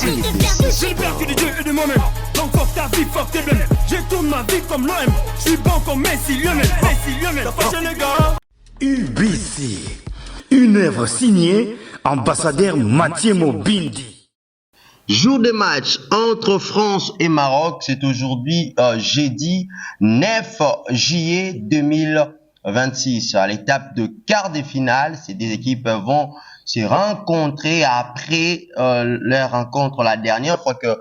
J'ai le père que de Dieu et de moi-même. Donc fuck ta vie, fuck tes blèmes. Je tourne ma vie comme l'OM. Je suis bon comme Messi, Lionel. T'as fâché les gars. UBC, une œuvre signée ambassadeur Mathieu Mobindi. Jour de match entre France et Maroc, c'est aujourd'hui jeudi 9 juillet 2026. À l'étape de quart de finale, ces deux équipes vont se rencontrer après leur rencontre la dernière fois que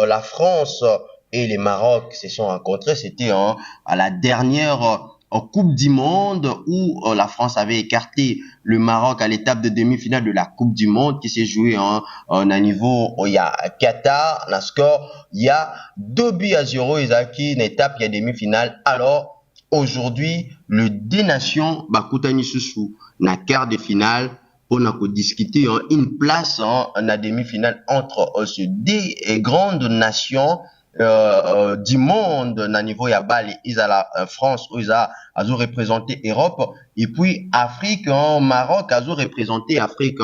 la France et le Maroc se sont rencontrés. C'était à la dernière Coupe du Monde où la France avait écarté le Maroc à l'étape de demi-finale de la Coupe du Monde qui s'est jouée à niveau il y a Qatar. Le score, il y a 2-0. Isaki, une étape, il y a demi-finale. Alors, aujourd'hui, le deux nations, Bakutani Susu, na quart de finale, on a discuté une place en la demi-finale entre ces deux grandes nations du monde na niveau ya bali ils à la France où ils a représenté Europe et puis Afrique Maroc a représenté Afrique.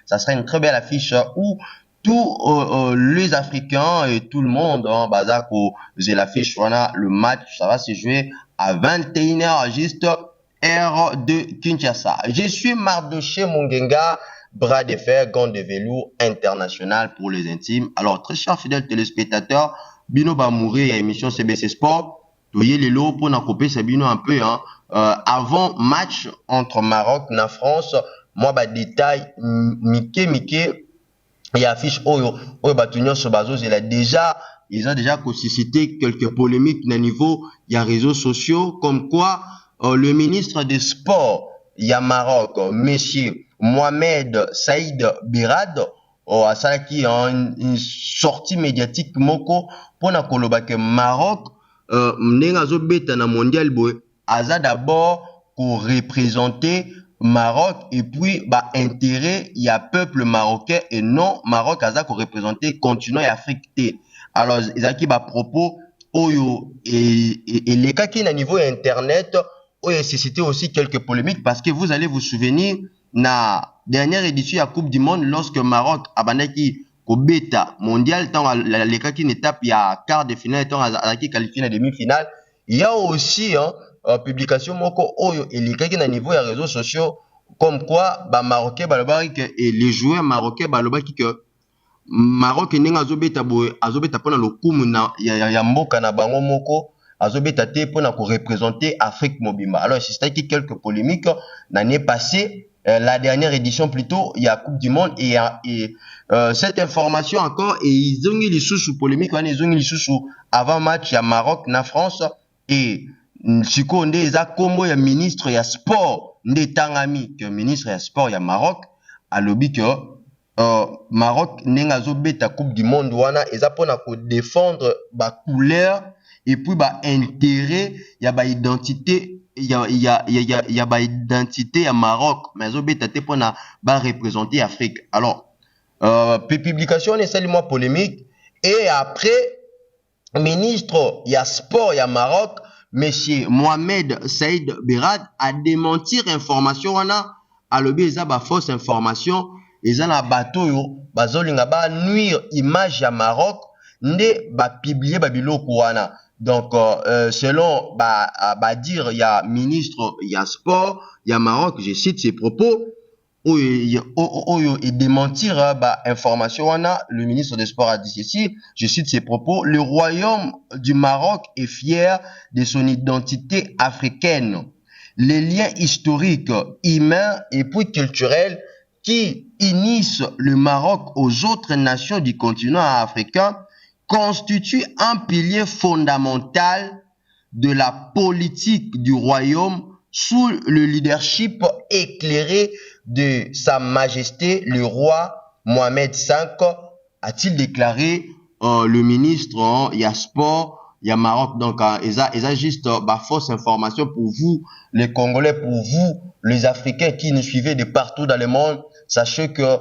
Ça serait une très belle affiche où tous les Africains et tout le monde bazako c'est l'affiche. Voilà, le match ça va se jouer à 21h juste heure de Kinshasa. Je suis Mardoché Mongenga, bras de fer, gants de velours international pour les intimes. Alors très chers fidèles téléspectateurs, Bino Bamouré à émission CBC Sport. Voyez les lots pour n'accoper c'est Bino un peu avant match entre Maroc et France. Moi détail Mickey il y a affiche Batunyo Sobazo ils ont déjà suscité quelques polémiques au niveau il y a réseaux sociaux comme quoi le ministre des Sports il y a Maroc monsieur Mohamed Saïd Birad à ça qui a une sortie médiatique moko pour na koloba que Maroc n'engazo beta na mondial boy aza d'abord pour représenter Maroc et puis intérêt il y a peuple marocain et non Maroc aza pour représenter continent et Afrique T. Alors ezaki propos oyo et les cas qui na niveau internet oyo suscité aussi quelques polémiques parce que vous allez vous souvenir na dernière édition de la Coupe du Monde lorsque Maroc a bandaki ko beta mondial tant les cas qui n'étape il y a quart de finale tant à qui qualifié la demi-finale il y a aussi publication moko oyo et les cas qui na niveau des réseaux sociaux comme quoi marocain et les joueurs marocains que Maroc n'enga azobeta pona lokumu na ya mboka na bango moko azobeta te pona ko représenter Afrique mobimba. Alors c'est qui quelques polémiques l'année passée la dernière édition plutôt il y a Coupe du Monde et cette information encore et ils ont eu les sous polémique ils ont eu les sous avant match il y a Maroc na France et siko nde eza kombo ya ministre ya sport nde tangami que ministre ya sport ya Maroc a lobby que Maroc n'enga zobeta Coupe du Monde wana eza pona ko défendre ba couleur et puis intérêt ya ba identité il y a ba identité à Maroc mais zobeta te pona représenter Afrique. Alors publication est seulement polémique et après ministre ya sport ya Maroc monsieur Mohamed Saïd Birad a démentir information wana a lobby eza fausse information eza na bato yo bazolinga nuire image ya Maroc nde publier biloko wana. Donc selon dire il y a ministre il y a sport il y a Maroc je cite ses propos et démentir information wana le ministre des Sports a dit ceci je cite ses propos: le royaume du Maroc est fier de son identité africaine, les liens historiques, humains et puis culturels qui unissent le Maroc aux autres nations du continent africain constituent un pilier fondamental de la politique du royaume sous le leadership éclairé de Sa Majesté le roi Mohamed V, a-t-il déclaré le ministre il y a sport, il y a Maroc. Donc ils a juste fausse information pour vous les Congolais, pour vous les Africains qui nous suivez de partout dans le monde. Sachez que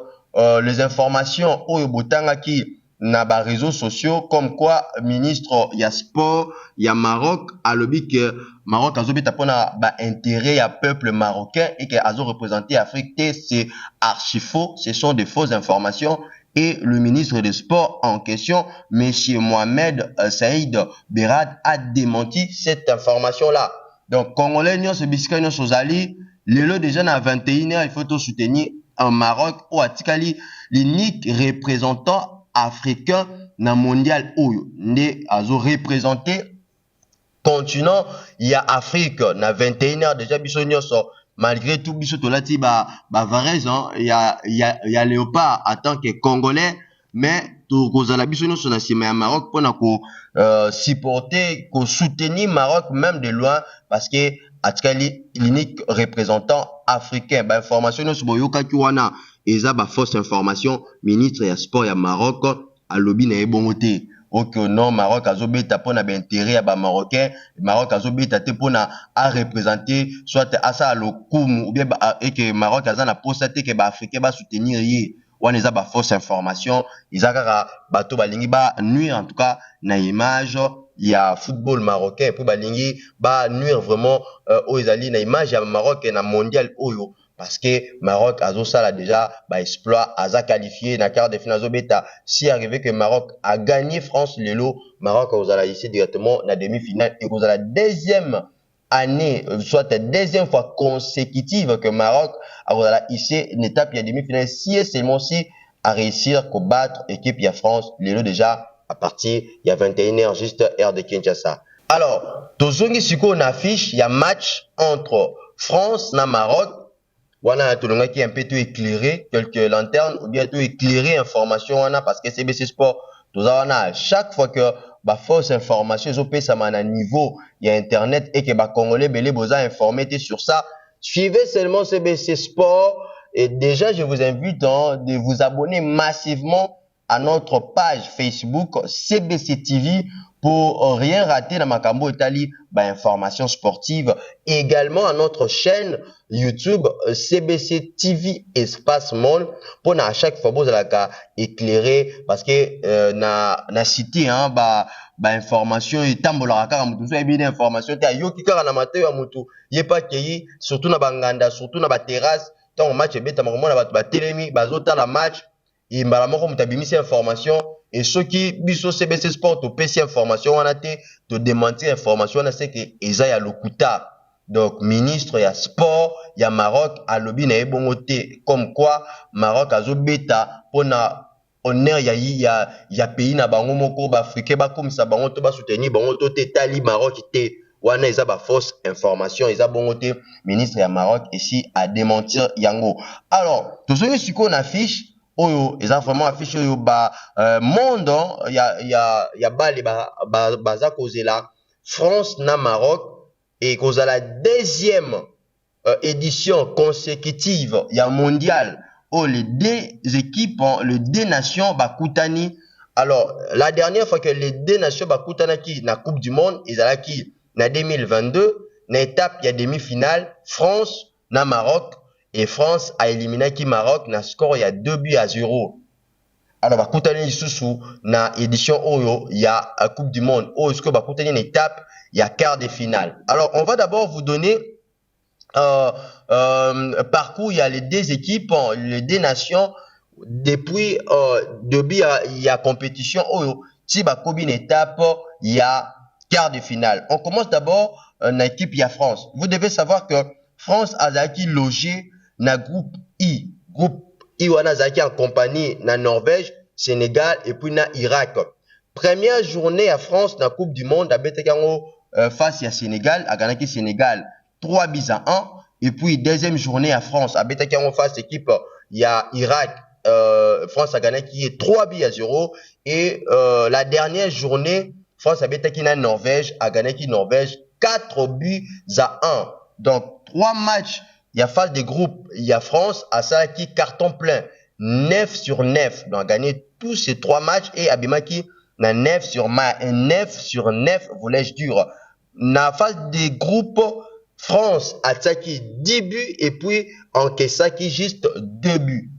les informations au Botanga qui na réseaux sociaux comme quoi ministre il y a sport il y a Maroc a lobby que Maroc a zobeta pona intérêt à peuple marocain et que azo représenter Afrique, c'est archi faux, ce sont des fausses informations et le ministre des Sports en question, M. Mohamed Saïd Berad, a démenti cette information-là. Donc, Congolais, nous sommes lelo déjà na 21h, il faut tout soutenir en Maroc ou Atikali, l'unique représentant africain na mondial Oyo. Né azo représenté continent, il y a Afrique na 21h déjà biso nyonso. Malgré tout biso tolati ba Varese, hein, il y a Léopard en tant que Congolais, mais tout kozala biso nyonso na sima ya Maroc pour na ko supporter, ko soutenir Maroc même de loin parce que atikali l'unique représentant africain. Ba information nyonso boyoka ki wana eza ba fausse information. Ministre ya sport ya Maroc alobi na ebongo te. Ok, non, Maroc azobeta pour na intérêt ya ba Marocain, Maroc azobeta te pour na a représenter soit asa lokumu ou bien et que Maroc azana posate que ba africain ba soutenir yé. Wana eza ba fausse information, izakaka bato balingi ba nuire en tout cas na image ya football marocain pour balingi ba nuire vraiment aux ezali na image ya Maroc na mondial oyo. Parce que Maroc a ça déjà bah exploit a qualifié na quart de finale beta si arrivé que Maroc a gagné France lelo Maroc a ici directement na demi-finale et la deuxième année soit deuxième fois consécutive que Maroc a ici une étape il y a demi-finale si et seulement si à réussir combattre équipe il y a France lelo déjà à partir il y a 21h juste heure de Kinshasa. Alors tozongi siko on affiche il y a match entre France na Maroc. Wana tulonga qui un peu tout éclairé quelques lanternes ou bien tout éclairé information wana parce que CBC Sport tout ça wana chaque fois que ba fausse information zo pesa mana niveau il y a internet et que ba congolais belé boza informé sur ça suivez seulement CBC Sport et déjà je vous invite de vous abonner massivement à notre page Facebook CBC TV pour rien rater dans Makambo Italie, information sportive. Également à notre chaîne YouTube CBC TV Espace Monde pour à chaque fois vous allez éclairer parce que na cité hein information et tambola kaka mutu so bien information ta yo kika na mato ya mutu yepa kei surtout na banganda surtout na ba terrasse tant match beta makomona ba telemi bazota la match et mbala moko mutabimisi information et ceux qui biso CBC Sport to pesi information wana te to démentir information wana c'est que eza ya lokuta. Donc ministre ya sport ya Maroc alobi na ebongo te comme quoi Maroc azobeta pona honneur ya pays na bango moko ba africain ba comme ça bango to ba soutenir bango to te tali Maroc te wana eza ba fausse information eza bongo te ministre ya Maroc ici a démentir yango. Alors to soki siko na affiche oyo eza vraiment affiche oyo monde ya bale baza kozela France na Maroc et kozala deuxième édition consécutive ya mondial où les deux équipes les deux nations bakutani. Alors la dernière fois que les deux nations bakutanaki na Coupe du Monde ezalaki na 2022 na étape ya demi-finale France na Maroc. Et France a éliminé qui Maroc na score il y a 2-0. Alors bakutani sous na édition oyo il y a Coupe du Monde oyo ce que bakutani une étape il y a quart de finale. Alors on va d'abord vous donner parcours il y a les deux équipes les deux nations depuis il y a compétition oyo si bakobi une étape il y a quart de finale. On commence d'abord na équipe il y a France. Vous devez savoir que France a zaki logé na groupe I wana zaki en compagnie na Norvège, Sénégal et puis na Irak. Première journée à France na Coupe du Monde a betekango face à Sénégal, a gagné Sénégal 3-1 et puis deuxième journée à France a betekango face équipe il y a Irak France a gagné qui est 3-0 et la dernière journée France a betekaki na Norvège a gagné qui Norvège 4-1. Donc 3 matchs. Il y a phase de groupe, il y a France, à ça qui carton plein, 9 sur 9. Donc, gagné tous ces 3 matchs et Abimaki, na 9 sur 9, voulais-je dire. Na phase de groupe, France a qui 10 buts et puis encaissa qui juste 2 buts.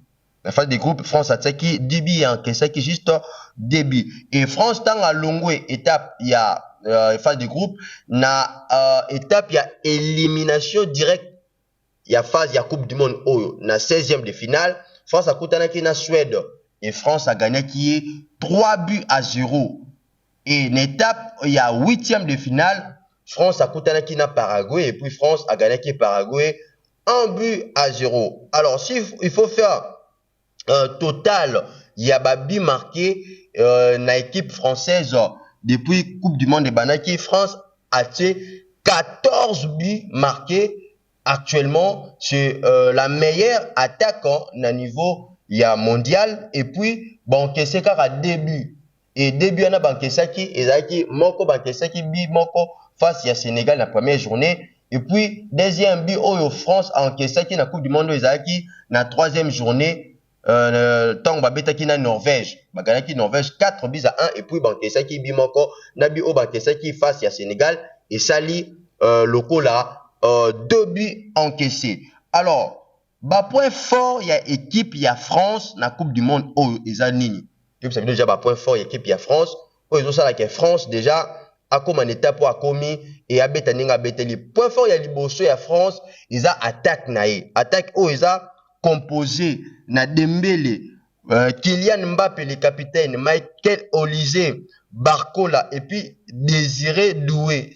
La phase de groupe, France a qui 10 buts et encaissa qui juste 2 buts. Et France, tant à longue étape, il y a phase de groupe, na étape, il y a élimination directe. Il y a phase, il y a Coupe du Monde oyo na 16e de finale. France a kutanaki na Suède et France a gagné qui est 3-0. Et une étape, il y a 8e de finale, France a coûté qui na Paraguay et puis France a gagné qui Paraguay 1-0. Alors, il faut faire total, il y a Babi marqué na équipe française depuis Coupe du Monde de Banaki. France a 14 buts marqués actuellement. C'est la meilleure attaque na niveau il y a mondial. Et puis, c'est qu'à début. Et début, on a Bankesaki, et Zaki, Moko Bankesaki, bi Moko face à Sénégal la première journée. Et puis, deuxième but, France en Kessaki, na Coupe du Monde, Zaki, na troisième journée, tant Babetaki na Norvège. Baganaki Norvège, 4-1. Et puis, Bankesaki, bi Moko, Nabi O Bankesaki face à Sénégal. Et Sali, locaux là, 2 buts encaissés. Alors, point fort, il y a équipe, il y a France, na Coupe du Monde, Nini. Vous savez déjà, point fort, l'équipe, il y a France. Ils ont ça, la France, déjà, a comme un état pour commis et a bétaning a bétali. Point fort, il y a Liboso, il y a France, ils ont attaque naïe. Attaque, ils ont composé, na Dembélé, Kylian Mbappé, le capitaine, Michael Olise, Barcola, et puis Désiré Doué.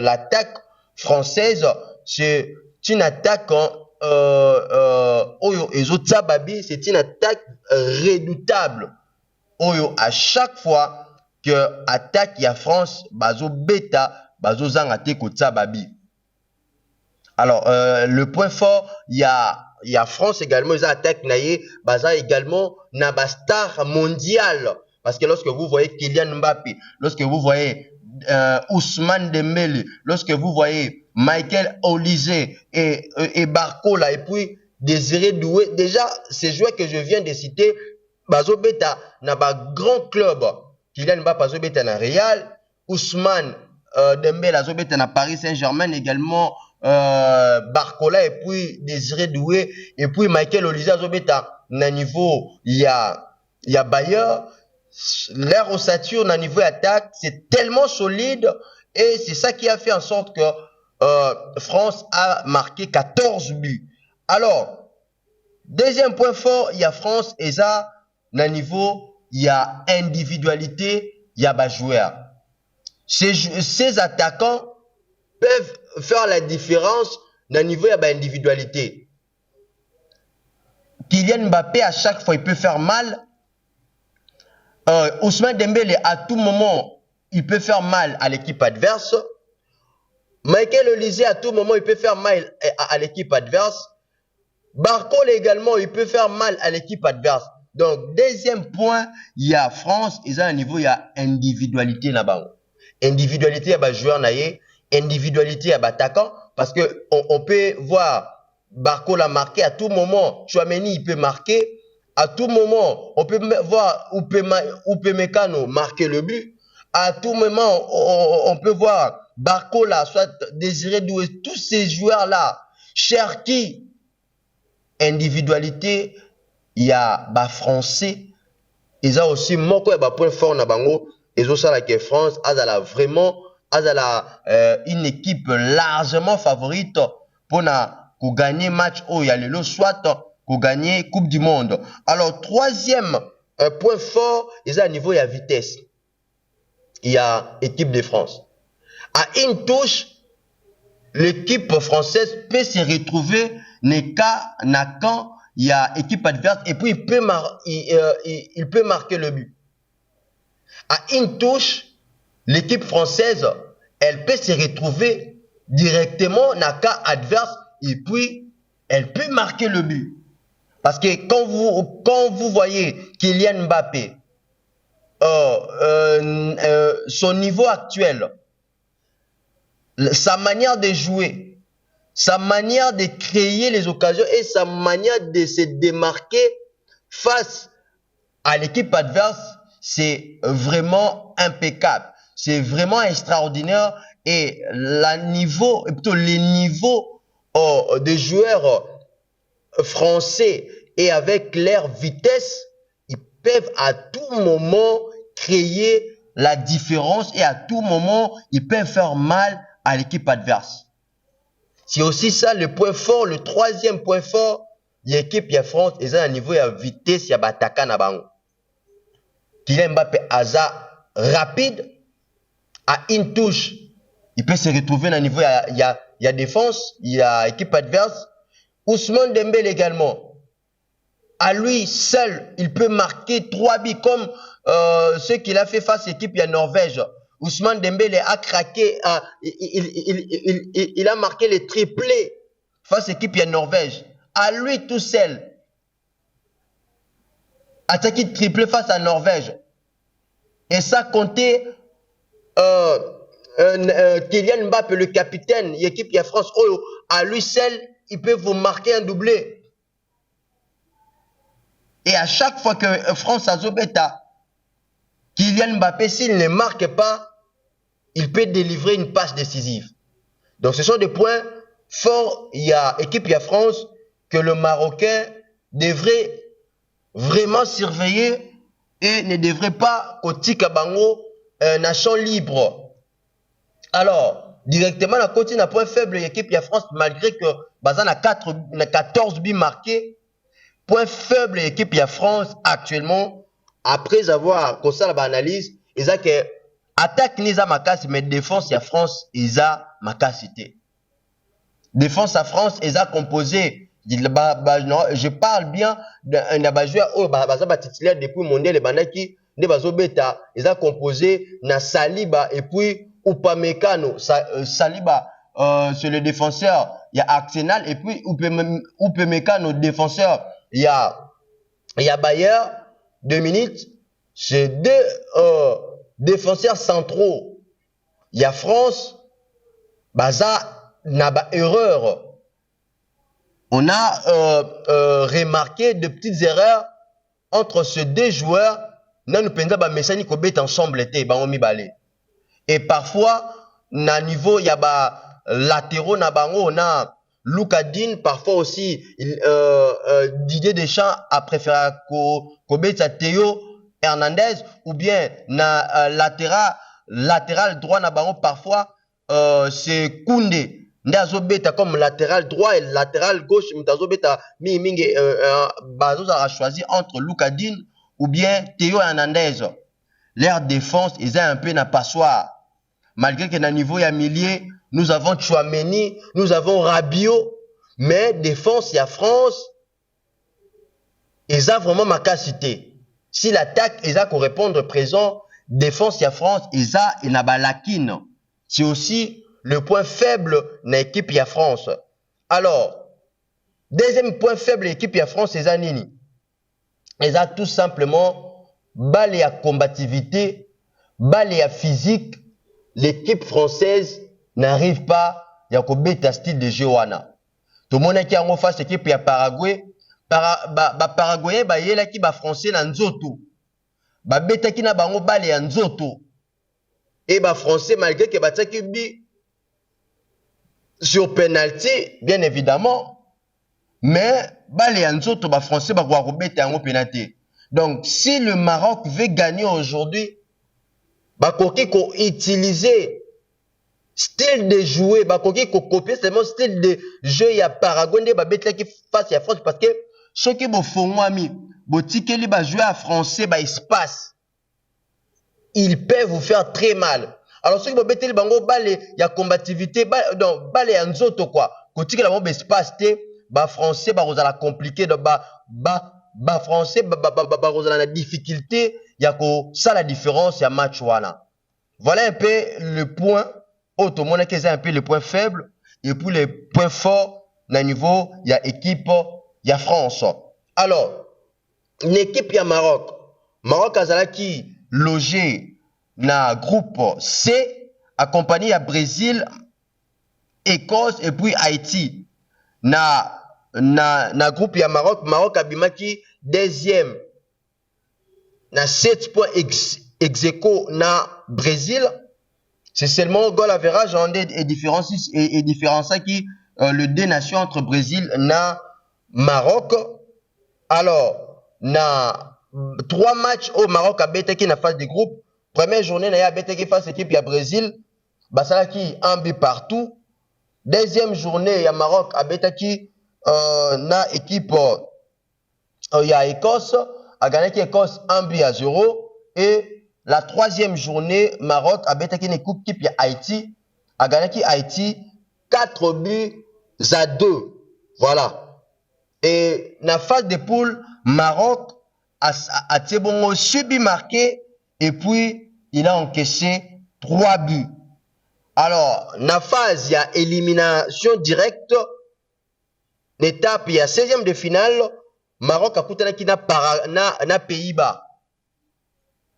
L'attaque française, c'est une attaque, c'est une attaque redoutable. Oyo, à chaque fois que attaque il y a France, bazo beta, bazo zangate kotsababi. Alors, le point fort, il y a France également, ils attaquent naïe, baza également nabastar mondial. Parce que lorsque vous voyez Kylian Mbappé, lorsque vous voyez Ousmane Dembélé, lorsque vous voyez Michael Olise et Barcola, et puis Désiré Doué, déjà, ces joueurs que je viens de citer, Bazo Beta n'a pas grand club. Kylian Mbappé Bazo Beta na Real, Ousmane Dembélé Bazo Beta na Paris Saint-Germain également, Barcola et puis Désiré Doué et puis Michael Olise Bazo Beta na niveau il y a Bayer. L'air ossature na niveau attaque, c'est tellement solide et c'est ça qui a fait en sorte que France a marqué 14 buts. Alors, deuxième point fort, il y a France et ça. Na niveau, il y a individualité, il y a joueur. Ces attaquants peuvent faire la différence. Na niveau, il y a individualité. Kylian Mbappé, à chaque fois, il peut faire mal. Ousmane Dembélé, à tout moment, il peut faire mal à l'équipe adverse. Michael Olise, à tout moment, il peut faire mal à l'équipe adverse. Barcola également, il peut faire mal à l'équipe adverse. Donc, deuxième point, il y a France, ils ont un niveau, il y a individualité là-bas. Individualité, il y a joueur naïe, individualité, il y a attaquant, parce que on peut voir Barcola marquer à tout moment, Chouameni, il peut marquer, à tout moment, on peut voir Upamecano marquer le but, à tout moment, on peut voir Barcola, soit Désiré Doué, tous ces joueurs-là, Cherki, individualité, il y a français, ils ont aussi moko ya point fort na bango, ils ont ça la que France a vraiment une équipe largement favorite pour gagner match il y a le soit pour gagner Coupe du Monde. Alors troisième point fort, ils ont à niveau il y a vitesse. Il y a équipe de France. À une touche, l'équipe française peut se retrouver quand il y a équipe adverse et puis il peut marquer le but. À une touche, l'équipe française, elle peut se retrouver directement dans le cas adverse et puis elle peut marquer le but. Parce que quand vous voyez Kylian Mbappé, son niveau actuel, sa manière de jouer, sa manière de créer les occasions et sa manière de se démarquer face à l'équipe adverse, c'est vraiment impeccable. C'est vraiment extraordinaire et les niveaux des joueurs français et avec leur vitesse, ils peuvent à tout moment créer la différence et à tout moment, ils peuvent faire mal à l'équipe adverse. C'est aussi ça le point fort, le troisième point fort, l'équipe ya France est à un niveau de vitesse ya bataka na bango. Kylian Mbappé aza rapide à une touche, il peut se retrouver à un niveau il y a défense, il y a équipe adverse. Ousmane Dembélé également, à lui seul, il peut marquer 3 buts comme ce qu'il a fait face à l'équipe de Norvège. Ousmane Dembélé a craqué, il a marqué les triplés face à l'équipe de Norvège. À lui tout seul, attaqué triplé face à Norvège. Et ça comptait Kylian Mbappé, le capitaine de l'équipe de France. Oh, à lui seul, il peut vous marquer un doublé. Et à chaque fois que France a Zobeta, Kylian Mbappé, s'il ne marque pas, il peut délivrer une passe décisive. Donc ce sont des points forts. Il y a l'équipe de France que le Marocain devrait vraiment surveiller et ne devrait pas côté Kabango nation libre. Alors, directement, la côté n'a point faible l'équipe de France, malgré que Bazan a 14 buts marqués. Point faible l'équipe de France actuellement, après avoir constaté l'analyse, ils ont que attaque Nisa Makasi, mais défense de France, ils ont Makasité. Défense à France, ils ont composé. Je parle bien d'un joueur titulaire depuis mondial les bandaki de Bazobeta, ils ont composé na Saliba et puis Upamecano. Saliba c'est le défenseur, il y a Arsenal et puis Upamecano défenseur, il y a Bayer 2 minutes, c'est deux défenseurs centraux. Il y a France, Baza n'a pas erreur. On a remarqué de petites erreurs entre ces deux joueurs. Et parfois, na niveau, il y a latéraux, on a Lucadine, parfois aussi, Didier Deschamps a préféré Kobeta Théo Hernandez, ou bien na latéral droit, parfois, c'est Koundé. Ndazobeta comme latéral droit et latéral gauche, Ndazobeta Bazos a choisi entre Lucadine ou bien Théo Hernandez. Leur défense, ils ont un peu na passoire. Malgré que dans le niveau ya milieu, nous avons Chouameni, nous avons Rabiot, mais défense ya France, ils ont vraiment ma capacité. Si l'attaque, ils ont qu'on répondre présent, défense ya France, ils ont une balakine. C'est aussi le point faible de l'équipe de France. Alors, deuxième point faible de l'équipe de France, c'est Zanini. Ils ont tout simplement balé à combativité, balé à physique. L'équipe française n'arrive pas à combattre style de jeu. Tout le monde qui a en face l'équipe de Paraguay. Paraguay, il y a qui français dans Nzoto. Beta qui n'a pas balé à Nzoto. Et français, malgré que Bataki bi sur penalty, bien évidemment, mais les Anzoto, français, penalty. Donc, si le Maroc veut gagner aujourd'hui, il faut utiliser style de jouer, il faut copier seulement style de jeu, il y a Paraguay, qui face à France, parce que ceux qui font jouer à français, espace, ils peuvent vous faire très mal. Alors, ceux qui vont mettre bango balé, il y a combativité, donc balé en zoto quoi. Quand il y a un espace, français, vous allez compliquer, français, vous allez la difficulté, il y a ça la différence, il y a match wana. Voilà un peu le point, tout le monde qui est un peu le point faible, et puis les points forts, dans le niveau, il y a équipe, il y a France. Alors, une équipe, il y a Maroc. Maroc a qui logé na groupe C, accompagné à Brésil, Écosse et puis Haïti. Na groupe ya Maroc abimaki deuxième. Na 7 points ex aequo na Brésil. C'est seulement goal average en et différence qui le deux nations entre Brésil na Maroc. Alors, na 3 matchs au Maroc a bêté na phase de groupe. Première journée, il y a BTK face à l'équipe du Brésil. Basalaki un but partout. Deuxième journée, il y a Maroc à BTK na équipe il y a Écosse, a gagné Écosse 1-0. Et la troisième journée, Maroc a battu une coupe qui est Haïti, a gagné Haïti 4-2. Voilà. Et dans la phase de poule, Maroc a subi marqué et puis il a encaissé 3 buts. Alors, dans la phase, il y a élimination directe. L'étape, il y a 16e de finale. Maroc a coûté na Pays-Bas.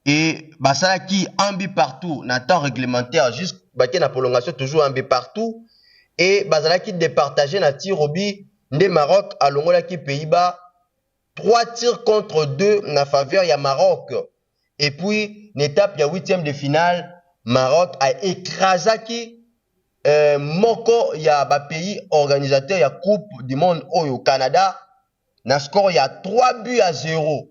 Et ça qui un but partout, dans temps réglementaire, jusqu'à la prolongation, toujours un but partout. Et ça qui départagé na tir au but de Maroc à l'Ongola qui Pays-Bas. 3 tirs contre 2 na faveur, il y a Maroc. Et puis, l'étape, il y a 8e de finale. Maroc a écrasé qui Moko, il y a un pays organisateur, il y a Coupe du Monde au Canada. Dans le score, il y a 3-0.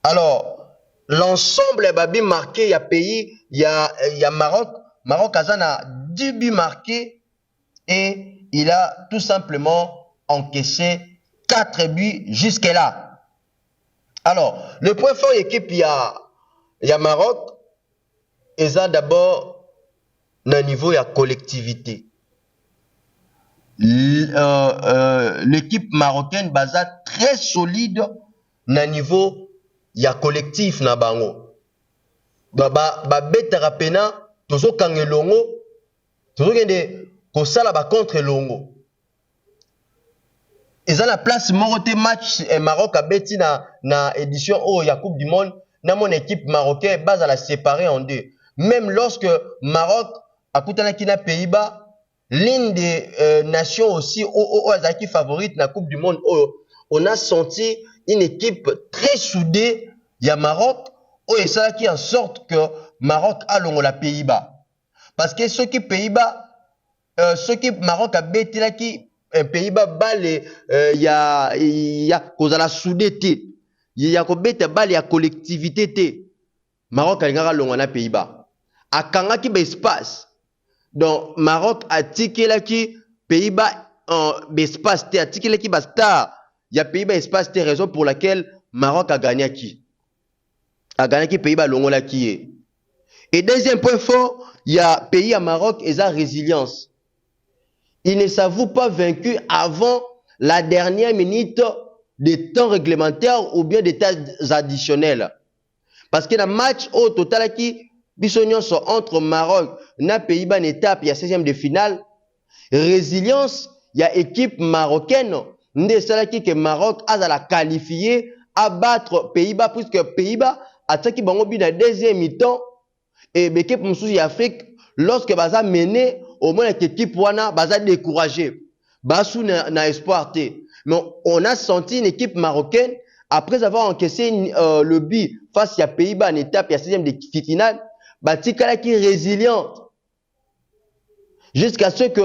Alors, l'ensemble est bien marqué, il y a pays, il y a Maroc. Maroc a 10 buts marqués et il a tout simplement encaissé 4 buts jusque-là. Alors, le point fort de l'équipe, il y a Maroc. Et ça d'abord, dans le niveau de la collectivité. L'équipe marocaine basa très solide dans le niveau de la collectif na bango. Beta rapena, tozo kangelongo, tozo kende kosala ba contre longo. Et ça la place morote match Maroc a beti na édition oh ya Coupe du Monde, na mon équipe marocaine base à la séparer en deux. Même lorsque Maroc a coûté na Pays-Bas, l'une des nations aussi qui favorite la Coupe du Monde, on a senti une équipe très soudée, il y a Maroc, et ça qui en sorte que Maroc a la Pays-Bas. Parce que ceux qui Pays-Bas, ceux qui Maroc a bêté là qui Pays-Bas, il y a cause à la soudété, il y a bêté il y a collectivité. Maroc a la Pays-Bas. A Kanga qui espace. Donc, Maroc a tiqué là qui Pays-Bas en espace, a tiqué là qui basta. Il y a Pays-Bas espace, c'est raison pour laquelle Maroc a gagné qui. A gagné qui Pays-Bas longo là qui est. Et deuxième point fort, il y a pays à Maroc et sa résilience. Il ne s'avoue pas vaincu avant la dernière minute des temps réglementaires ou bien des temps additionnels. Parce que dans le match au total qui Bissonion sont entre Maroc et Pays-Bas en étape, il y a 16e de finale. Résilience, il y a équipe marocaine. N'est celle qui que Maroc a la qualifié à battre Pays-Bas, puisque Pays-Bas a attaqué Bango dans la deuxième mi-temps. Et l'équipe Moussouzi Afrique, lorsque Baza mené, au moins l'équipe Wana, Baza découragé. Basou n'a espoir. Mais on a senti une équipe marocaine, après avoir encaissé le but face à Pays-Bas en étape, il y a 16e de finale. Batikala qui est résiliente jusqu'à ce que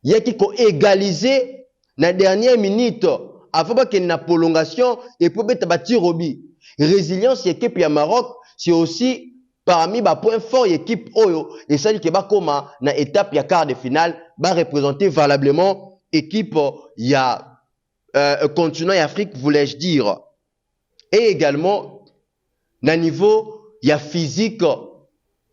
y a qui égalisé la dernière minute avant qu'il y ait une prolongation et pour mettre bâtir au but. Résilience équipe ya Maroc c'est aussi parmi les points forts équipe Oyo et celle qui va comme dans étape ya quart de finale va représenter valablement équipe ya continent Afrique voulais-je dire. Et également dans niveau il y a physique,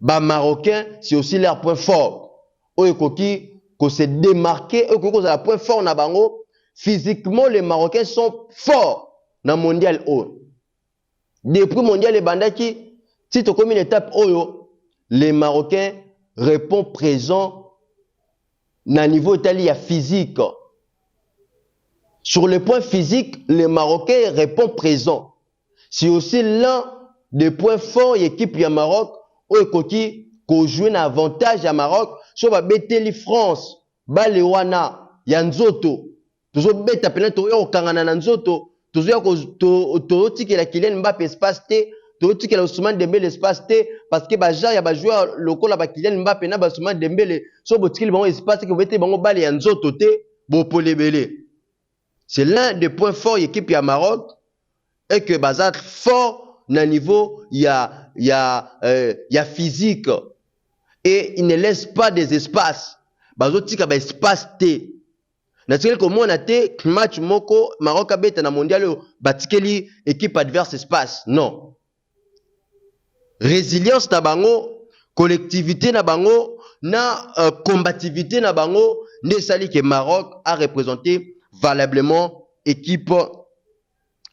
marocain, c'est aussi leur point fort. Oyekoki, qu'on s'est démarqué, oyekoki, c'est leur point fort na bango. Physiquement, les Marocains sont forts dans le mondial. Depuis le mondial, les bandaki, si tu as comme une étape, les Marocains répondent présent dans le niveau italien physique. Sur le point physique, les Marocains répondent présent. C'est aussi l'un des points forts l'équipe ya Maroc oyekoki ko jouer un avantage à Maroc so ba beteli France balewana ya nzoto tozo beta pena to yo kangana na nzoto tozo ya ko to tikela Kylian Mbappé espace te to tikela Ousmane Dembélé espace te parce que baja ya ba joueur lokola ba Kylian Mbappé na ba Ousmane Dembélé so botikeli bango espace que bete bango bale ya nzoto te bo polebele. C'est l'un des points forts l'équipe ya Maroc et que bazat fort dans niveau il y a physique et il ne laisse pas des espaces bazotika ba espace T Naturel comme on a été match moko Maroc a bête na mondial batikeli équipe adverse espace. Non. Résilience na bango, collectivité na bango, na combativité na bango, ne sali que Maroc a représenté valablement équipe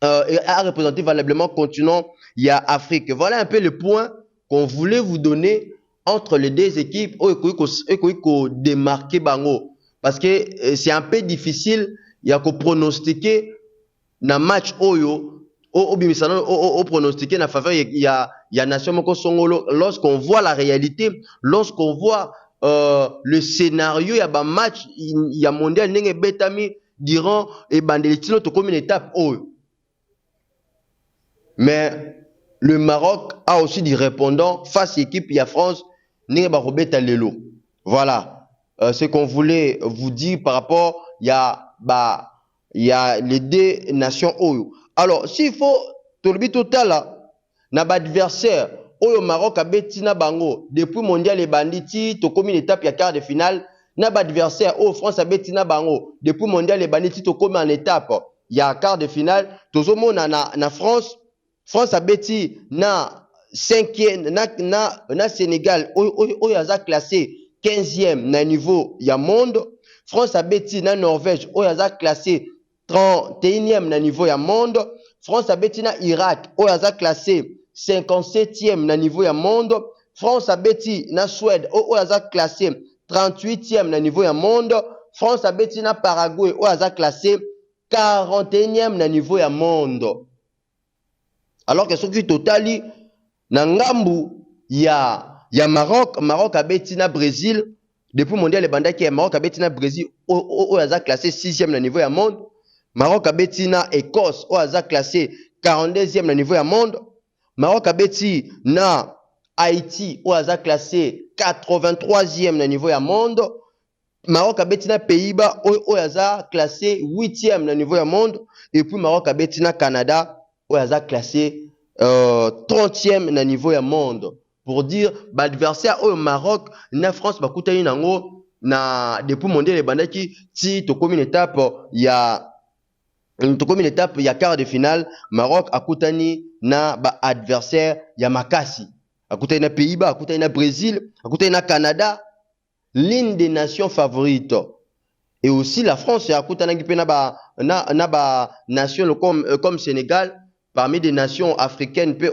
a représenté valablement continent il y a Afrique. Voilà un peu le point qu'on voulait vous donner entre les deux équipes où démarquer bango. Parce que c'est un peu difficile, il y a qu'à pronostiquer dans match oyo, au pronostiquer dans faveur il y a nation moko songolo. Lorsqu'on voit la réalité, lorsqu'on voit le scénario, il y a un match, il y a mondial n'enge betami durant et bandelitino to comme une étape oyo. Mais le Maroc a aussi des répondants face à l'équipe, il y a France, n'enge ba robeta lelo. Voilà. Ce qu'on voulait vous dire par rapport, il y a les deux nations oyo. Alors, s'il faut, tout le total là, na ba adversaire, oyo Maroc a beti na bango, depuis mondial et banditi, to comme une étape, il y a quart de finale, na ba adversaire, oyo France a beti na bango, depuis mondial et banditi, to comme en étape, il y a quart de finale, tozomo na France a beti na 5e, na Sénégal, oyo aza classé 15e na niveau ya monde. France a beti na Norvège oyo aza classé 31e na niveau ya monde. France a beti na Irak oyo aza classé 57e na niveau ya monde. France a beti na Suède oyo aza classé 38e na niveau ya monde. France a beti na Paraguay oyo aza classé 41e na niveau ya monde. Alors que soki totali na ngambu ya Maroc a beti na Brésil depuis mondial ebandaki ya Maroc a beti na Brésil oyo aza classé 6e na niveau ya monde. Maroc a beti na Écosse oyo aza classé 42e na niveau ya monde. Maroc a beti na Haïti oyo aza classé 83e na niveau ya monde. Maroc a beti na Pays-Bas oyo aza classé 8e na niveau ya monde. Et puis Maroc a beti na Canada oyo aza classé 30e na niveau ya monde. Pour dire l'adversaire au Maroc na France bakutani nango na depuis mondial les bandaki ti to comme une étape il y a quart de finale. Maroc akutani na ba adversaire ya makasi, akutani na Pays-Bas, akutani na Brésil, akutani na Canada, l'une des nations favorites. Et aussi la France akutani na ba nation comme Sénégal, parmi des nations africaines pe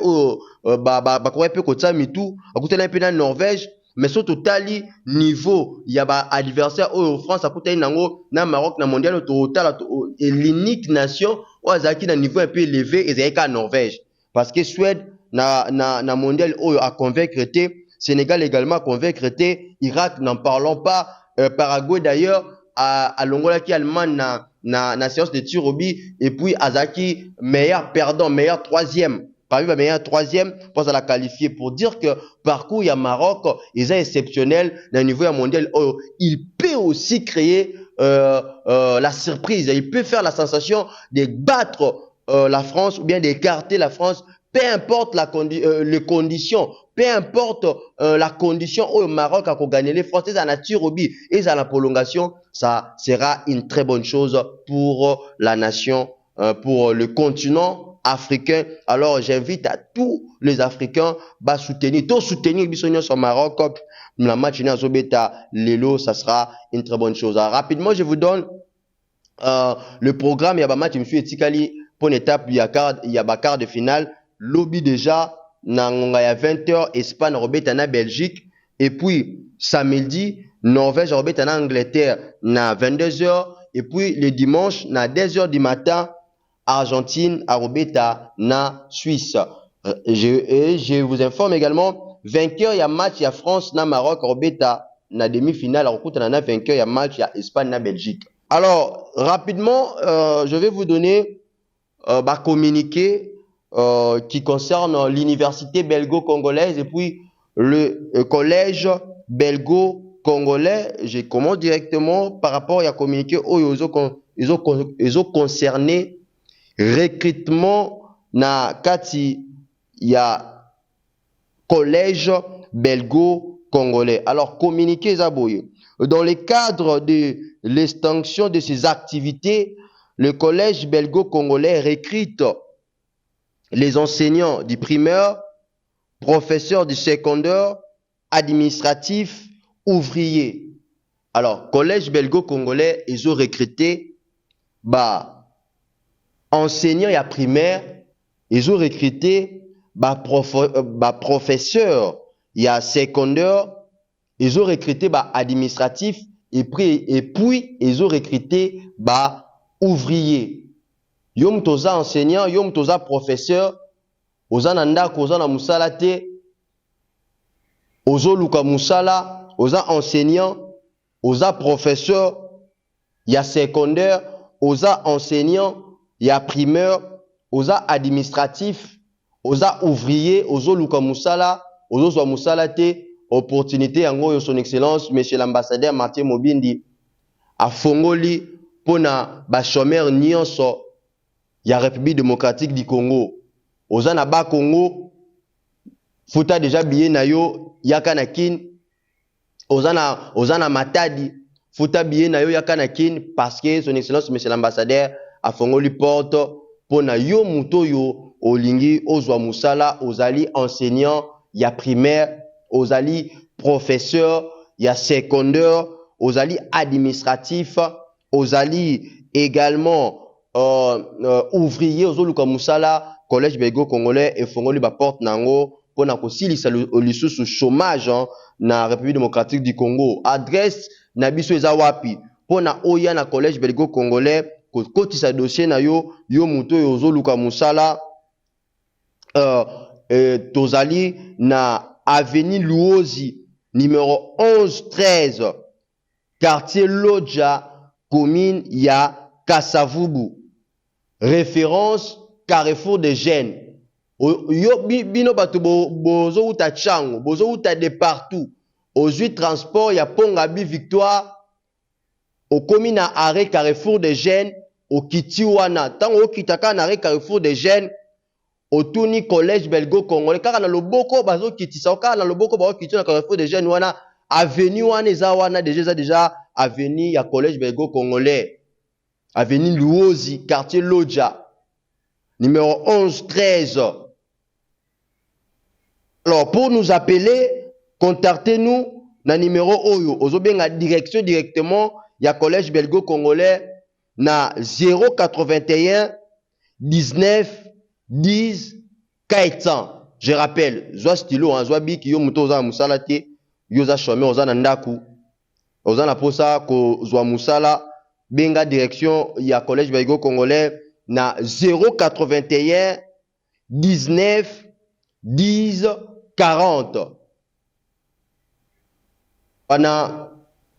bakoué pe kota mitou akutana pe na Norvège. Mais sur totali niveau il y a ba adversaire au France akutani nango na Maroc na mondial total et l'unique nation au azaki na niveau un peu élevé et ka Norvège, parce que Suède na mondial oyo a convaincre été, Sénégal également a convaincre été, Irak n'en parlons pas, Paraguay d'ailleurs à longola qui Allemagne na séance de tir au but, et puis Azaki meilleur perdant, meilleur troisième, parmi les meilleurs troisième pour la qualifier. Pour dire que parcours il y a Maroc ils sont exceptionnels dans le niveau mondial. Il peut aussi créer la surprise, il peut faire la sensation de battre la France ou bien d'écarter la France, peu importe les conditions, peu importe la condition où le Maroc a gagné. Les Français en nature au but et à la prolongation, ça sera une très bonne chose pour la nation, pour le continent africain. Alors j'invite à tous les Africains à soutenir sur Maroc. La match Zobeta Lelo, ça sera une très bonne chose. Alors, rapidement, je vous donne le programme. Il y a un match, je me suis étikali pour une étape, il y a quart de finale. Lobby déjà, il y a 20h, Espagne, Robert, en Belgique. Et puis, samedi, Norvège, Robert, en Angleterre, na 22h. Et puis, le dimanche, na 10h du matin, Argentine, à Robert, na Suisse. Je vous informe également, vainqueur, il y a match, il y a France, na Maroc, Robert, na demi-finale, na vainqueur, il y a match, il y a Espagne, na Belgique. Alors, rapidement, je vais vous donner, communiqué, qui concerne l'université belgo-congolaise et puis le collège belgo-congolais. Je commence directement par rapport à communiquer ils ont concerné recrutement na kati ya collège belgo-congolais. Alors communiquer zaboye dans le cadre de l'extinction de ses activités, le collège belgo-congolais recrute les enseignants du primaire, professeurs du secondaire, administratifs, ouvriers. Alors, collège belgo-congolais, ils ont recruté enseignants et primaire, ils ont recruté professeurs et secondaire, ils ont recruté administratifs et puis ils ont recruté ouvriers. Yom toza enseignant, yom toza professeur, oza nanda koza na musala te, ozo luka musala, oza enseignant, oza professeur, ya secondaire, oza enseignant, ya primaire, oza administratif, oza ouvrier, ozo luka musala, ozo zwa musala te, opportunité yango yo son excellence, monsieur l'ambassadeur Mathieu Mobindi, a fongoli pona ba chômeur nyonso ya République démocratique du Congo. Oza na ba Congo, futa déjà billet na yo yaka na kin, oza na Matadi, futa billet na yo yaka na kin, parce que son excellence monsieur l'ambassadeur a fongoli porte pona yo muto yo olingi ozwa musala, ozali enseignant ya primaire, ozali professeur ya secondaire, ozali administratif, ozali également ouvrier, ozoluka musala, collège belgo-congolais et fongoli ba porte nango pona kosilisa lisusu chômage na République démocratique du Congo. Adresse na biso eza wapi pona oya na collège belgo-congolais kotisa dossier na yo muto yo ozoluka musala, tozali na avenue Luozi numéro 11-13 quartier Lodja commune ya Kasavubu. Référence Carrefour des Jeunes. Yo bino bato bozo uta chango, bozo uta de partout. Ozui transport ya Pongabi Victoire. Au commune à arrêt Carrefour des Jeunes au Kitiwana. Tant au kitaka na arrêt Carrefour des Jeunes au Tuni collège belgo-congolais. Car na loboko bazo kitisa, car na loboko bazo kitisa Carrefour des Jeunes wana avenue wana eza wana déjà avenue ya collège belgo-congolais. Avenue Luozi, quartier Lodja, numéro 11-13. Alors, pour nous appeler, contactez-nous na numéro Oyo. Ozobenga direction directement, il y a collège belgo-congolais na 081 19 10 400. Je rappelle, Zoa stylo, Zoa biki, yo muto oza musala te, yo za chome, oza na ndaku, oza na posa ko Zoa musala. Benga direction ya collège belgo-congolais na 081 19 10 40. Wana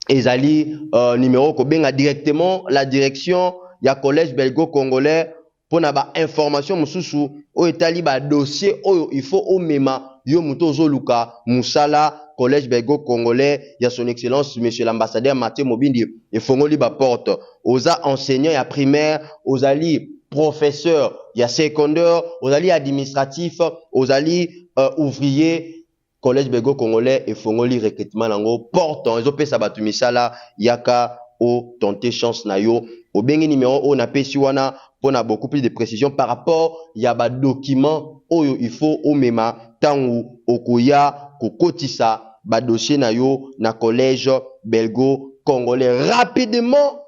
ezali numéro ko benga directement la direction ya collège belgo-congolais pona ba information mususu o etali ba dossier oyo il faut o mema yo muto zoluka musala collège belgo-congolais, il y a son excellence, monsieur l'ambassadeur Mathieu Mobindi, et fongoli ba porte. Oza enseignants, il y a primaire, ozali professeur, il y a secondaire, ozali administratif, ozali ouvrier, collège belgo-congolais, et fongoli recrutement nango porte. Ils ont payé sa batu misala, yaka o tenter chance na yo. Au bengi numéro o na pesiwana, pour na beaucoup plus de précision par rapport, il y a ba document, oyo il faut o mema, tangu okuya, kokotisa, ba dossier na yo na collège belgo-congolais. Rapidement,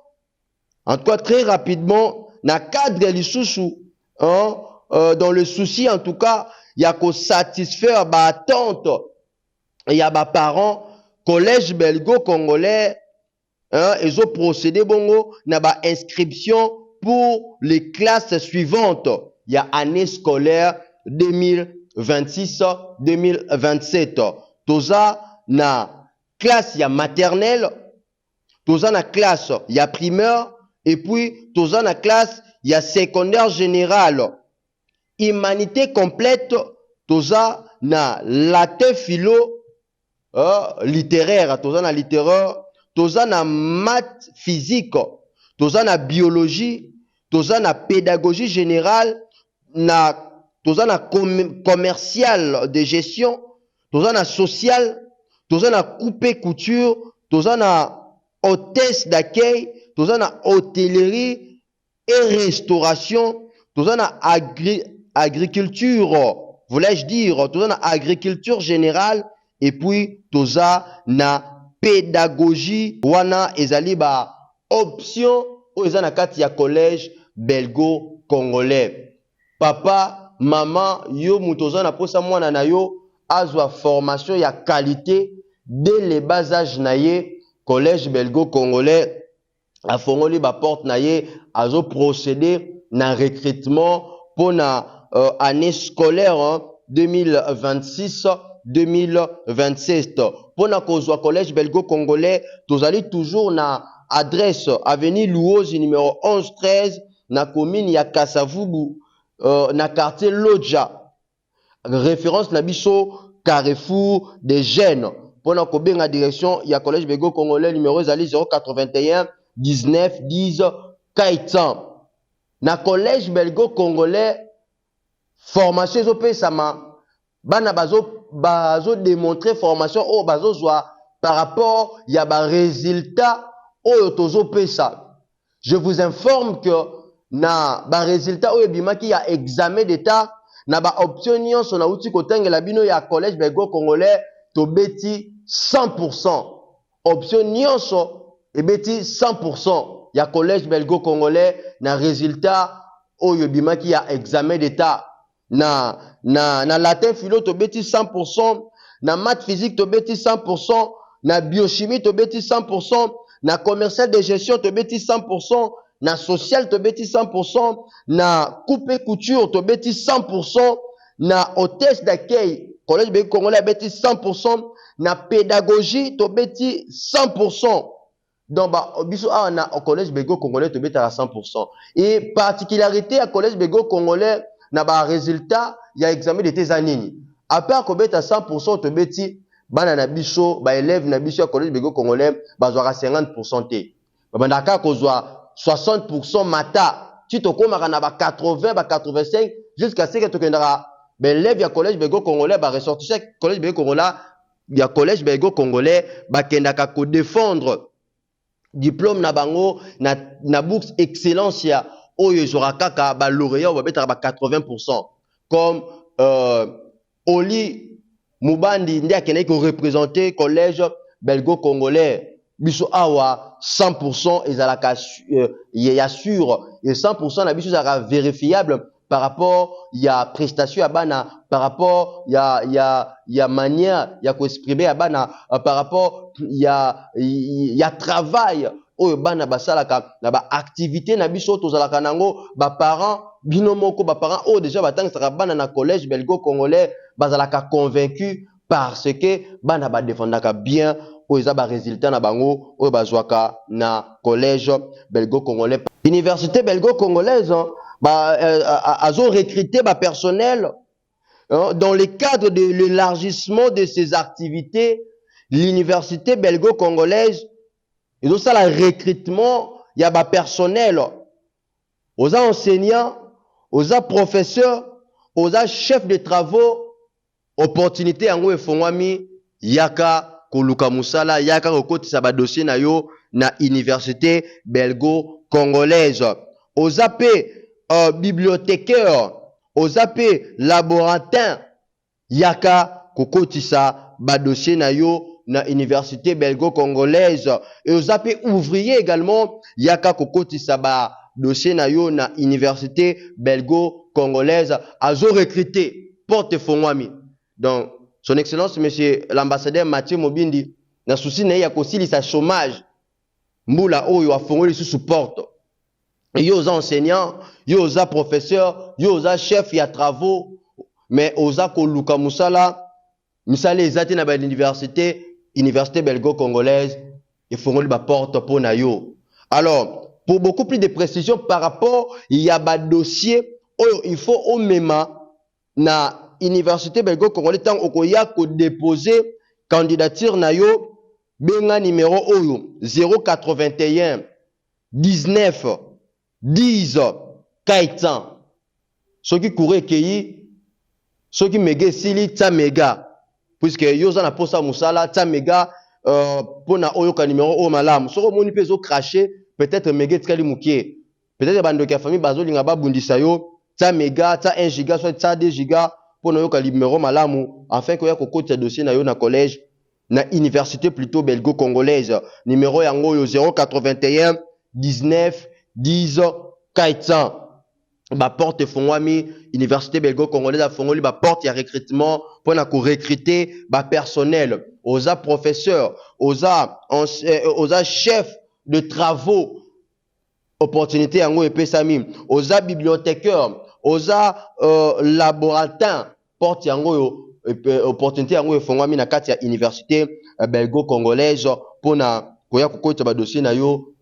en tout cas très rapidement, na cadre lisusu, dans le souci en tout cas, il y a qu'à satisfaire ba attente, il y a ba parents, collège belgo-congolais, ils ont procédé bongo na ba inscription pour les classes suivantes. Il y a année scolaire 2026-2027. Toza na classe ya maternelle, toza na classe ya primaire, et puis toza na classe ya secondaire général. Humanité complète, toza na latin philo littéraire, toza na littéraire, toza na maths physique, toza na biologie, toza na pédagogie générale, toza na commercial de gestion, toza na social, toza na coupé couture, toza na hôtesse d'accueil, toza na hôtellerie et restauration, toza na agriculture, voulais-je dire, toza na agriculture générale, et puis toza na pédagogie, wana ezali ba option oyo eza na kati ya collège belgo congolais. Papa, maman, yo mutu oza na posa mwana na yo azwa formation ya qualité dès le bas âge na ye, collège belgo congolais afongoli ba porte na ye, azo procéder na recrutement pour na année scolaire 2026-2027. Pour na kozwa collège belgo congolais, tozali toujours na adresse avenue Louozi numéro 11-13 na commune ya Kasavubu, na quartier Lodja. Référence na biso Carrefour des Jeunes. Pour na kobenga direction ya collège belgo congolais numéro ezali 081 19 10 Kaitan. Na collège belgo congolais formation ezopesama bana bazo démontrer formation o bazo zwa par rapport ya ba résultat oyo tozo pesa. Je vous informe que na ba résultat oyo bimaki ya examen d'état na ba option nyonso na uti kotengela bino ya collège belgo congolais to beti 100%. Option nyonso e beti 100% ya collège belgo congolais na résultat oyo bimaki ya examen d'état. Na latin philo to beti 100%, na maths physique to beti 100%, na biochimie to beti 100%, na commercial de gestion to beti 100%, na social to beti 100%, na coupe et couture to beti 100%, na hôtesse d'accueil collège belgo congolais beti 100%, na pédagogie to beti 100%. Donc biso na collège belgo congolais to beti à 100%. Et particularité à collège belgo congolais na ba résultat ya examen de tes anini. Après ko beta 100% to beti bana na biso ba élève na biso ya collège belgo congolais bazwaka 50% te. Babandaka kozwa 60% mata. Tu to komaka na ba 80 ba 85 jusqu'à ce que to kendaka ba élève ya collège belgo congolais ba ressortissant collège belgo congolais ya collège belgo congolais ba kendaka ko défendre diplôme na bango na bourse excellence ya oyo ezora kaka ba lauréat ba betaka ba 80%, comme Oli Mubandi ndi akene ko représenter collège belgo congolais biso awa 100% ezalaka ya sûr et 100% na biso ezalaka vérifiable par rapport ya prestation ya bana, par rapport ya manière ya ko exprimer ya bana, par rapport ya travail oyo bana basalaka na ba activité na biso tozalaka nango ba parents bino moko ba parents oyo déjà batangisaka bana na collège belgo congolais bazalaka convaincu parce que bana ba défendaka bien oyo eza ba résultat na bango oyo bazwaka na collège belgo congolais. Université belgo congolaise azo recruter ba personnel dans le cadre de l'élargissement de ses activités. L'université belgo congolaise ils ont ça le recrutement, il y a ba personnel, aux enseignants, aux professeurs, aux chefs de travaux, opportunité en efongwami yaka koluka musala yaka kokotisa ba dossier na yo na université belgo congolaise. Aux AP bibliothécaires, aux AP laborantins yaka kokotisa ba dossier na yo na université belgo congolaise. Et aux AP ouvriers également yaka kokotisa ba dossier na yo na université belgo congolaise azo recruter porte fongwami. Donc son excellence monsieur l'ambassadeur Mathieu Mobindi na souci na ya kosilisa chômage mbula oyo afongoli sous porte. Yo aux enseignants, yo aux professeurs, yo aux chefs ya travaux, mais aux koluka musala misala ezati na ba université belgo-congolaise, il faut que la porte pour nayo. Alors, pour beaucoup plus de précision par rapport, il y a un dossier, il faut au même na université belgo-congolaise, tant qu'on y a que déposer candidature nayo, benga numéro oyo 081 19 10 Kaitan. Ce qui courait qui, ce qui méga sili ta méga. Puisque yo za na posa musala ta mega pona oyo ka numéro o malamu soko moni pe zo cracher peut-être méga tikali mukie peut-être bando ka famille bazo linga ba bundisa yo ta méga ta 1 giga soit ta 2 giga pona oyo ka numéro malamu afin que ya kokota dossier na yo na collège na université plutôt belgo-congolaise numéro yango yo 081 19 10 400 ba porte fongwami université belgo-congolaise a fongoli ba porte ya recrutement pour na ko recruter ba personnel oza professeur oza chef de travaux opportunité yango epesami oza bibliothécaire oza laboratin porte yango yo opportunité yango efongwami na kati ya université belgo-congolaise pona koya kokota ba dossier na yo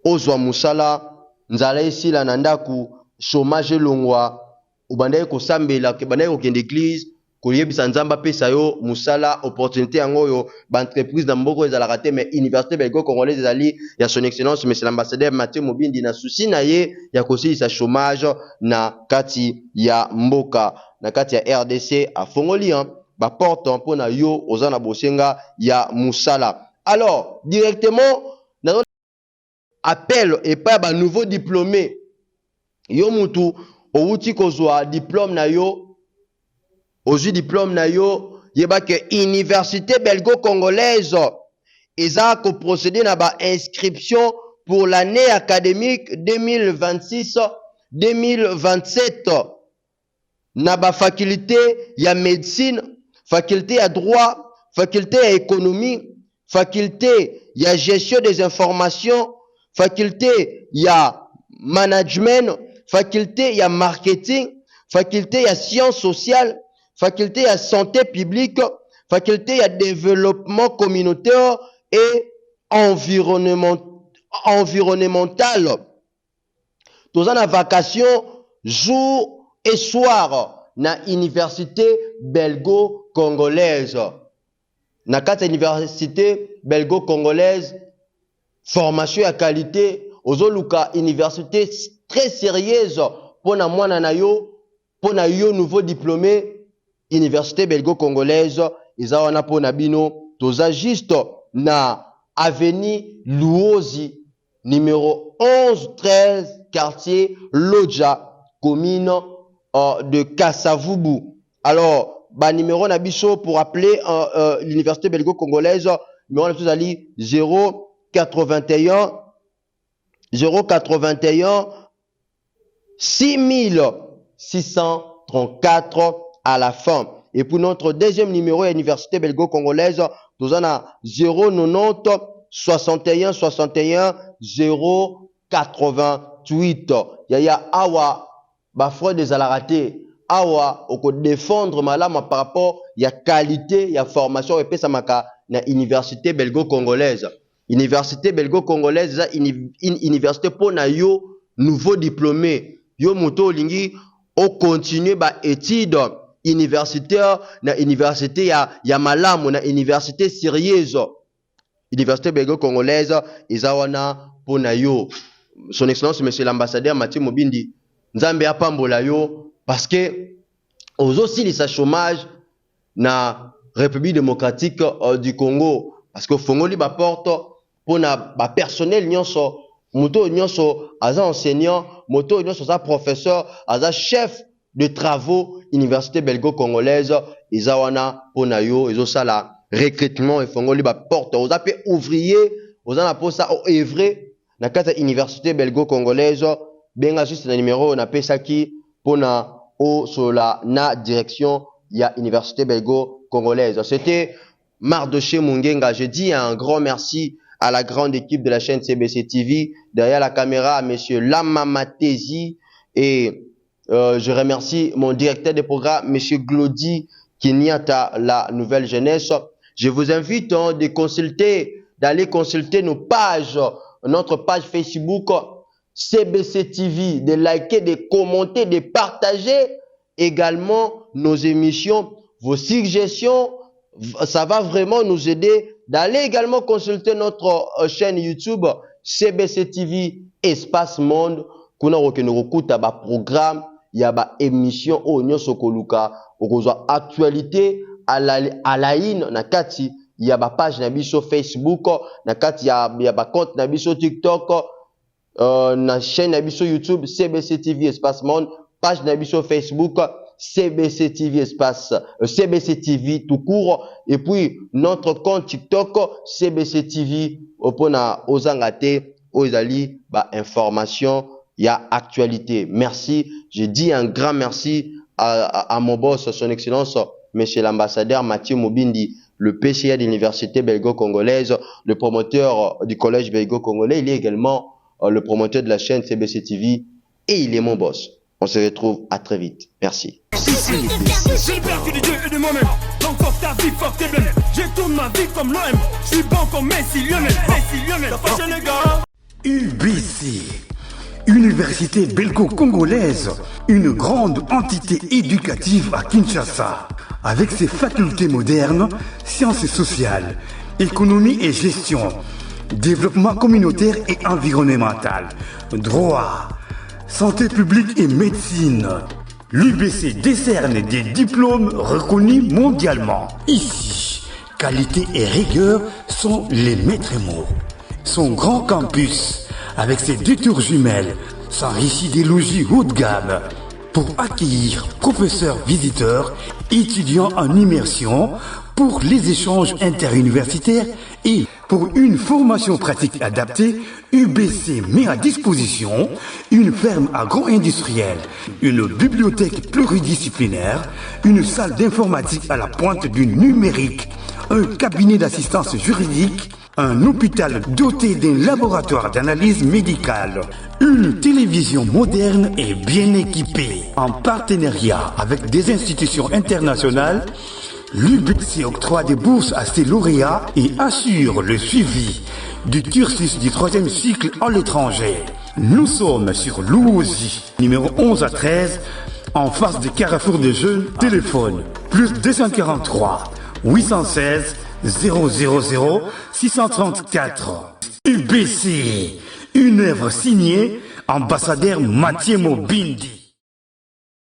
ozwa musala nzala esila na ndaku chômage longwa ubandai ko sambela ke bandai ko kende église ko yebisa nzamba pesa yo musala opportunité yango yo ba entreprise na mboko ezala te mais université belgo-congolaise ezali ya son excellence monsieur l'ambassadeur Mathieu Mobindi na souci na ye ya kosilisa chômage na kati ya mboka na kati ya RDC a fongoli ba porte mpona yo oza na bosenga ya musala. Alors directement na appel et pas ba nouveau diplômé yo mutu outi kozwa diplôme na yo ozwi diplôme na yo yeba ke université belgo-congolaise eza ko procéder na ba inscription pour l'année académique 2026-2027 na ba faculté ya médecine, faculté ya droit, faculté ya économie, faculté ya gestion des informations, faculté ya management, faculté ya marketing, faculté ya sciences sociales, faculté ya santé publique, faculté ya développement communautaire et environnemental. Tous en vacation jour et soir na université belgo-congolaise. Na kata université belgo-congolaise formation à qualité ozoluka université très sérieuse pour na mwana na yo pour na yo nouveau diplômé université belgo-congolaise eza wana pour na bino toza juste na avenue Luozi numéro 11-13 quartier Lodja commune de Kassavubu. Alors ba numéro na biso pour appeler l'université belgo-congolaise numéro na biso ali 081 6634 à la fin. Et pour notre deuxième numéro à l'université belgo-congolaise, nous avons 090 61 61 088. Yaya awa ba frère des alaraté awa oko défendre malama par rapport ya qualité ya formation et pesa maka na université belgo-congolaise. Université belgo-congolaise une université pour na yo nouveau diplômé yo moto lingi o continuer ba étude universitaire na université ya malamu na université sérieuse université belgo-congolaise izawana pour na yo son excellence monsieur l'ambassadeur Mathieu Mobindi nzambe apambola yo parce que ozo silisa chômage na République démocratique du Congo parce que fongoli ba porte pour na ba personnel nyonso moto nyonso aza enseignant moto nyonso aza professeur aza chef de travaux université belgo-congolaise izawana pour na yo ezo sala recrutement et fongoli ba porte oza pe ouvrier oza na posa o evre na kata université belgo-congolaise benga juste na numéro na pesaki pour na o sola na direction ya université belgo-congolaise. C'était Mardoché Mungenga. Je dis un grand merci à la grande équipe de la chaîne CBC TV, derrière la caméra à monsieur Lamamatezi et je remercie mon directeur de programme monsieur Glody Kinyata, la nouvelle jeunesse. Je vous invite de consulter, d'aller consulter nos pages, notre page Facebook CBC TV, de liker, de commenter, de partager également nos émissions, vos suggestions. Ça va vraiment nous aider d'aller également consulter notre chaîne YouTube CBC TV Espace Monde. Kuna rokuta ba programme, ya ba émission o nyoso koluka, okozwa actualité à la in na kati il y a ma page na biso Facebook, na kati ya ba compte na biso TikTok, na chaîne na biso YouTube CBC TV espace monde, page na biso Facebook CBC TV espace CBC TV tout court, et puis notre compte TikTok CBC TV opona ozangate ozali ba information ya actualité. Merci, je dis un grand merci à mon boss, son excellence monsieur l'ambassadeur Mathieu Mobindi, le PCA de l'université belgo-congolaise, le promoteur du collège belgo-congolais. Il est également le promoteur de la chaîne CBC TV et il est mon boss. On se retrouve à très vite. Merci. J'ai perdu de Dieu et de moi-même. Donc fuck ta vie, fuck tes blèmes. Je tourne ma vie comme l'OM. Je suis bon comme Messi, Lionel. La prochaine les gars. UBC, Université belgo-congolaise, une grande entité éducative à Kinshasa, avec ses facultés modernes, sciences sociales, économie et gestion, développement communautaire et environnemental, droit, santé publique et médecine. L'UBC décerne des diplômes reconnus mondialement. Ici, qualité et rigueur sont les maîtres mots. Son grand campus, avec ses 2 tours jumelles, s'enrichit des logis haut de gamme pour accueillir professeurs, visiteurs, étudiants en immersion pour les échanges interuniversitaires et pour une formation pratique adaptée. UBC met à disposition une ferme agro-industrielle, une bibliothèque pluridisciplinaire, une salle d'informatique à la pointe du numérique, un cabinet d'assistance juridique, un hôpital doté d'un laboratoire d'analyse médicale, une télévision moderne et bien équipée. En partenariat avec des institutions internationales, l'UBC octroie des bourses à ses lauréats et assure le suivi du cursus du 3e cycle à l'étranger. Nous sommes sur Louosi, numéro 11 à 13, en face du Carrefour des Jeunes. Téléphone plus 243 816 000 634. UBC, une œuvre signée ambassadeur Mathieu Mobindi.